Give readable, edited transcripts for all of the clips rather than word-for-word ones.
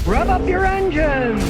Rev up your engines!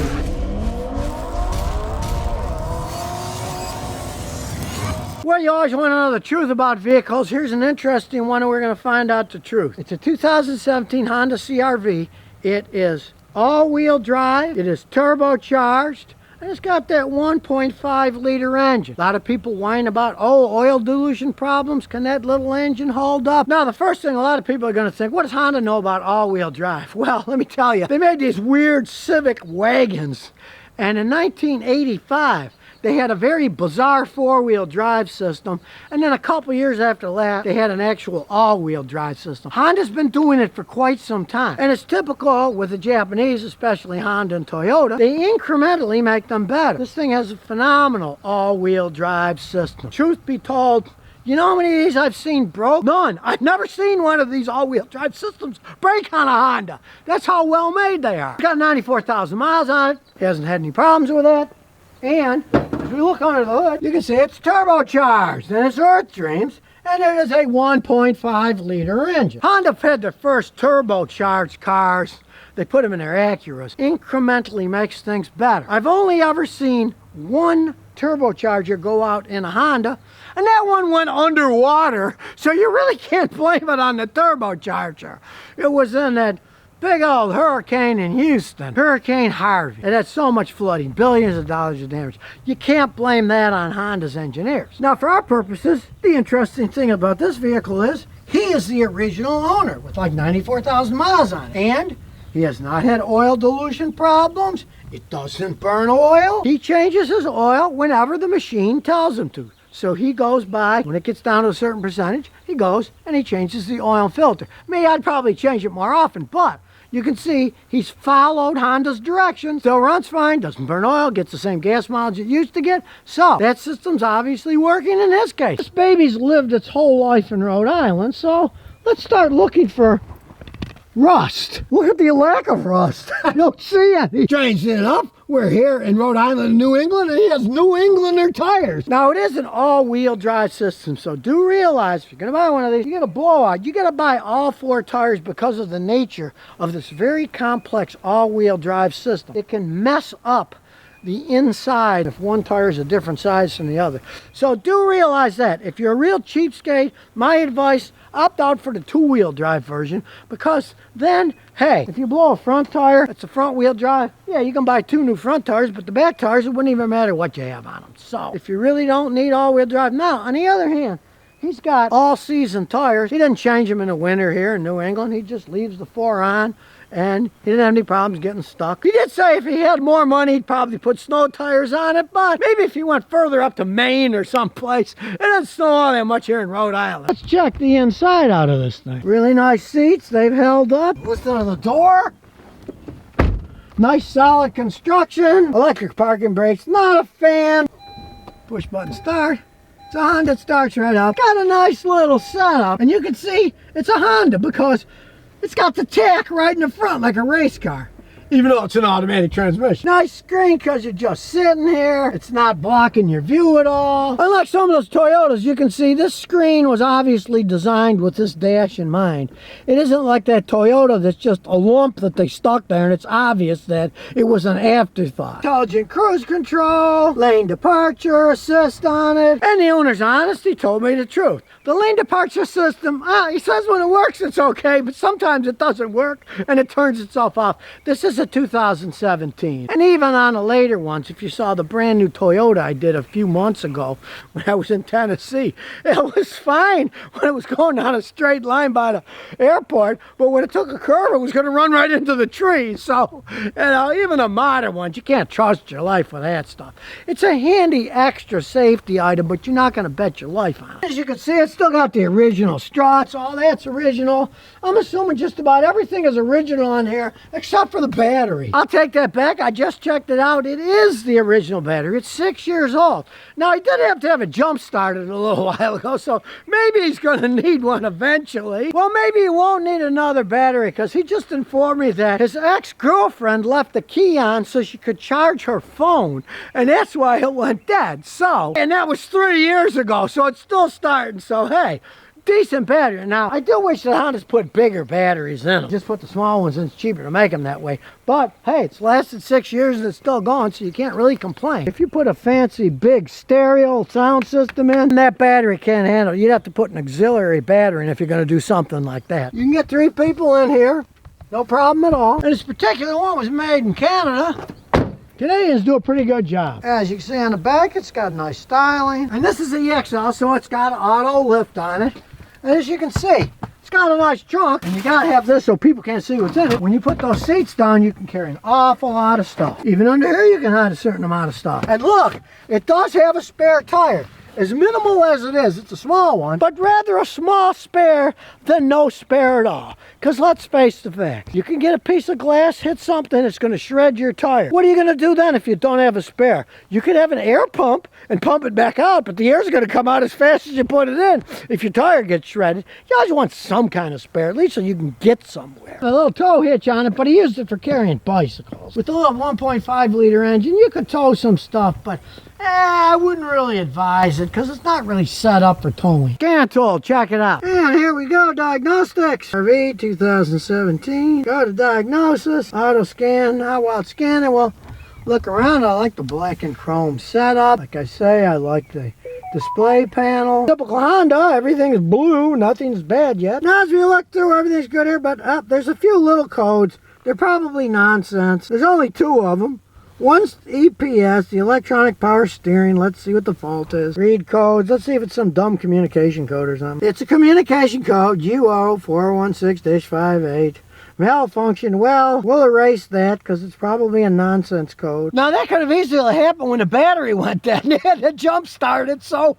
Well, you always want to know the truth about vehicles. Here's an interesting one, and we're going to find out the truth. It's a 2017 Honda CRV. It is all-wheel drive. It is turbocharged. And it's got that 1.5 liter engine. A lot of people whine about, oh, oil dilution problems. Can that little engine hold up? Now, the first thing a lot of people are going to think, what does Honda know about all-wheel drive? Well, let me tell you, they made these weird Civic wagons. And in 1985, they had a very bizarre four-wheel drive system, and then a couple years after that, they had an actual all-wheel drive system. Honda's been doing it for quite some time, and it's typical with the Japanese, especially Honda and Toyota. They incrementally make them better. This thing has a phenomenal all-wheel drive system. Truth be told, you know how many of these I've seen broke? None. I've never seen one of these all-wheel drive systems break on a Honda. That's how well made they are. It's got 94,000 miles on it. It hasn't had any problems with that. And if we look under the hood, you can see it's turbocharged and it's earth dreams, and it is a 1.5 liter engine. Honda had their first turbocharged cars. They put them in their Acuras. Incrementally makes things better. I've only ever seen one turbocharger go out in a Honda, and that one went underwater, so you really can't blame it on the turbocharger. It was in that big old hurricane in Houston, Hurricane Harvey. It had so much flooding, billions of dollars of damage. You can't blame that on Honda's engineers. Now, for our purposes, the interesting thing about this vehicle is he is the original owner with like 94,000 miles on it. And he has not had oil dilution problems. It doesn't burn oil. He changes his oil whenever the machine tells him to. So he goes by, when it gets down to a certain percentage, he goes and he changes the oil filter. Me, I'd probably change it more often, but you can see he's followed Honda's directions. Still runs fine, doesn't burn oil, gets the same gas mileage it used to get. So that system's obviously working in his case. This baby's lived its whole life in Rhode Island, so let's start looking for rust. Look at the lack of rust. I don't see any. Strangely enough, we're here in Rhode Island, New England, and he has New Englander tires. Now, it is an all-wheel drive system, so do realize if you're going to buy one of these, you get a blowout. You got to buy all four tires because of the nature of this very complex all-wheel drive system. It can mess up the inside if one tire is a different size from the other. So do realize that. If you're a real cheapskate, my advice, opt out for the two-wheel drive version, because then, hey, if you blow a front tire, it's a front-wheel drive, yeah, you can buy two new front tires, but the back tires, it wouldn't even matter what you have on them. So if you really don't need all-wheel drive. Now, on the other hand, he's got all-season tires. He doesn't change them in the winter here in New England. He just leaves the four on, and he didn't have any problems getting stuck. He did say if he had more money, he'd probably put snow tires on it, but maybe if he went further up to Maine or someplace, it doesn't snow all that much here in Rhode Island. Let's check the inside out of this thing. Really nice seats. They've held up. Listen to the door. Nice solid construction. Electric parking brakes. Not a fan. Push button start. It's a Honda. It starts right up. Got a nice little setup. And you can see it's a Honda because it's got the tack right in the front like a race car, even though it's an automatic transmission. Nice screen because you're just sitting here. It's not blocking your view at all. Unlike some of those Toyotas, you can see this screen was obviously designed with this dash in mind. It isn't like that Toyota that's just a lump that they stuck there and it's obvious that it was an afterthought. Intelligent cruise control, lane departure assist on it, and the owner's honest, he told me the truth. The lane departure system, he says when it works it's okay, but sometimes it doesn't work and it turns itself off. This is a 2017. And even on the later ones, if you saw the brand new Toyota I did a few months ago when I was in Tennessee, it was fine when it was going down a straight line by the airport, but when it took a curve, it was going to run right into the trees. So, you know, even the modern ones, you can't trust your life with that stuff. It's a handy extra safety item, but you're not going to bet your life on it. As you can see, it's still got the original struts. All that's original. I'm assuming just about everything is original on here, except for the battery. I'll take that back. I just checked it out. It is the original battery. It's 6 years old. Now, he did have to have it jump started a little while ago, so maybe he's going to need one eventually. Well, maybe he won't need another battery, because he just informed me that his ex-girlfriend left the key on so she could charge her phone, and that's why it went dead. So, and that was 3 years ago, so it's still starting. So, hey, decent battery. Now, I do wish that Honda's put bigger batteries in them. Just put the small ones in, it's cheaper to make them that way. But, hey, it's lasted 6 years and it's still going, so you can't really complain. If you put a fancy, big stereo sound system in, that battery can't handle it. You'd have to put an auxiliary battery in if you're going to do something like that. You can get 3 people in here, no problem at all. And this particular one was made in Canada. Canadians do a pretty good job. As you can see on the back, it's got nice styling. And this is the XL, so it's got an auto lift on it. And as you can see, it's got a nice trunk, and you gotta have this so people can't see what's in it. When you put those seats down, you can carry an awful lot of stuff. Even under here, you can hide a certain amount of stuff. And look, it does have a spare tire. As minimal as it is, it's a small one, but rather a small spare than no spare at all. Because let's face the facts, you can get a piece of glass, hit something, it's going to shred your tire. What are you going to do then if you don't have a spare? You could have an air pump and pump it back out, but the air's going to come out as fast as you put it in. If your tire gets shredded, you always want some kind of spare, at least so you can get somewhere. A little tow hitch on it, but he used it for carrying bicycles. With the little 1.5 liter engine, you could tow some stuff, but I wouldn't really advise it because it's not really set up for towing. Scan tool, check it out. And here we go, Diagnostics. RV 2017. Go to Diagnosis, auto scan. Now while it's scanning, we'll look around. I like the black and chrome setup. Like I say, I like the display panel. Typical Honda, everything is blue, nothing's bad yet. Now as we look through, everything's good here, but there's a few little codes. They're probably nonsense. There's only 2 of them. One's EPS, the electronic power steering. Let's see what the fault is. Read codes. Let's see if it's some dumb communication code or something. It's a communication code, UO416-58. Malfunction. Well, we'll erase that because it's probably a nonsense code. Now that could have easily happened when the battery went dead and it had to jump start it, so...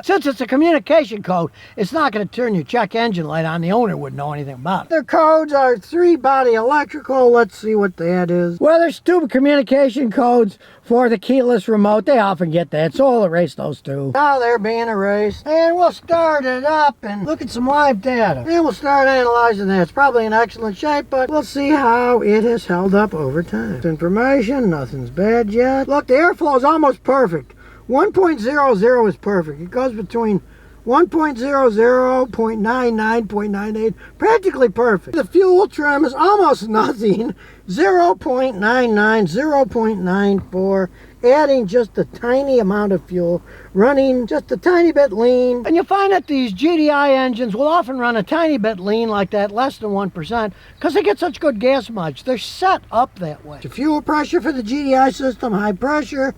Since it's a communication code, it's not going to turn your check engine light on. The owner wouldn't know anything about it. Their codes are 3-body electrical. Let's see what that is. Well, there's 2 communication codes for the keyless remote. They often get that, so I'll erase those 2. Now they're being erased. And we'll start it up and look at some live data. And we'll start analyzing that. It's probably in excellent shape, but we'll see how it has held up over time. Information, nothing's bad yet. Look, the airflow is almost perfect. 1.00 is perfect. It goes between 1.00, 0.99, 0.98, practically perfect. The fuel trim is almost nothing, 0.99, 0.94, adding just a tiny amount of fuel, running just a tiny bit lean. And you'll find that these GDI engines will often run a tiny bit lean like that, less than 1%, because they get such good gas mileage. They're set up that way. The fuel pressure for the GDI system, high pressure.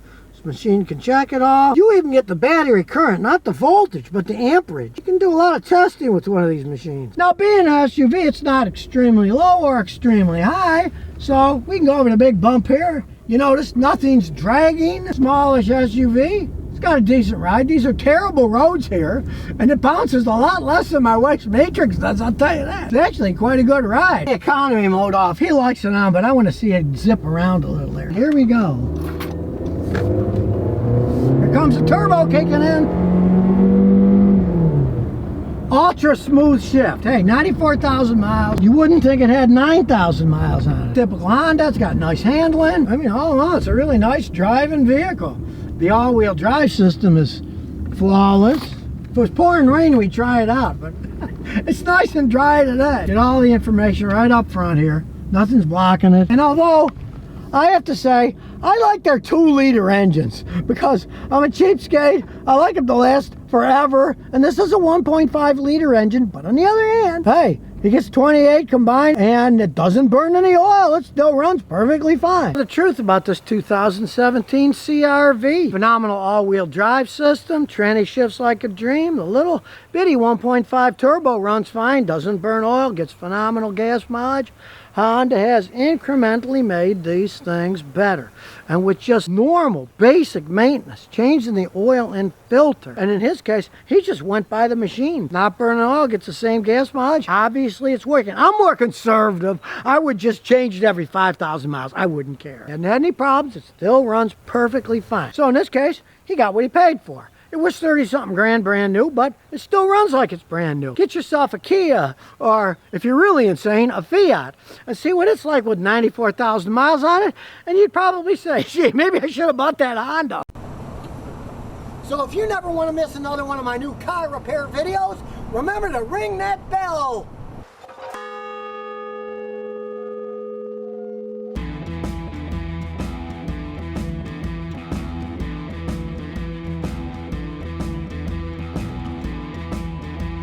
Machine can check it all. You even get the battery current, not the voltage, but the amperage. You can do a lot of testing with one of these machines. Now, being an SUV, it's not extremely low or extremely high, so we can go over the big bump here. You notice nothing's dragging. Smallish SUV. It's got a decent ride. These are terrible roads here, and it bounces a lot less than my wife's Matrix does, I'll tell you that. It's actually quite a good ride. The economy mode off. He likes it on, but I want to see it zip around a little there. Here we go. Here comes the turbo kicking in. Ultra smooth shift. Hey, 94,000 miles. You wouldn't think it had 9,000 miles on it. Typical Honda. It's got nice handling. I mean, all in all, it's a really nice driving vehicle. The all-wheel drive system is flawless. If it was pouring rain, we'd try it out, but it's nice and dry today. Get all the information right up front here. Nothing's blocking it. And although I have to say, I like their 2-liter engines because I'm a cheapskate. I like them to last forever. And this is a 1.5-liter engine. But on the other hand, hey, it gets 28 combined and it doesn't burn any oil. It still runs perfectly fine. The truth about this 2017 CR-V. Phenomenal all-wheel drive system. Tranny shifts like a dream. The little bitty 1.5 turbo runs fine. Doesn't burn oil. Gets phenomenal gas mileage. Honda has incrementally made these things better. And with just normal, basic maintenance, changing the oil and filter. And in his case, he just went by the machine. Not burning oil, gets the same gas mileage. Obviously, it's working. I'm more conservative. I would just change it every 5,000 miles. I wouldn't care. Hadn't had any problems. It still runs perfectly fine. So in this case, he got what he paid for. It was 30-something grand brand new, but it still runs like it's brand new. Get yourself a Kia, or if you're really insane, a Fiat, and see what it's like with 94,000 miles on it, and you'd probably say, gee, maybe I should have bought that Honda. So if you never want to miss another one of my new car repair videos, remember to ring that bell.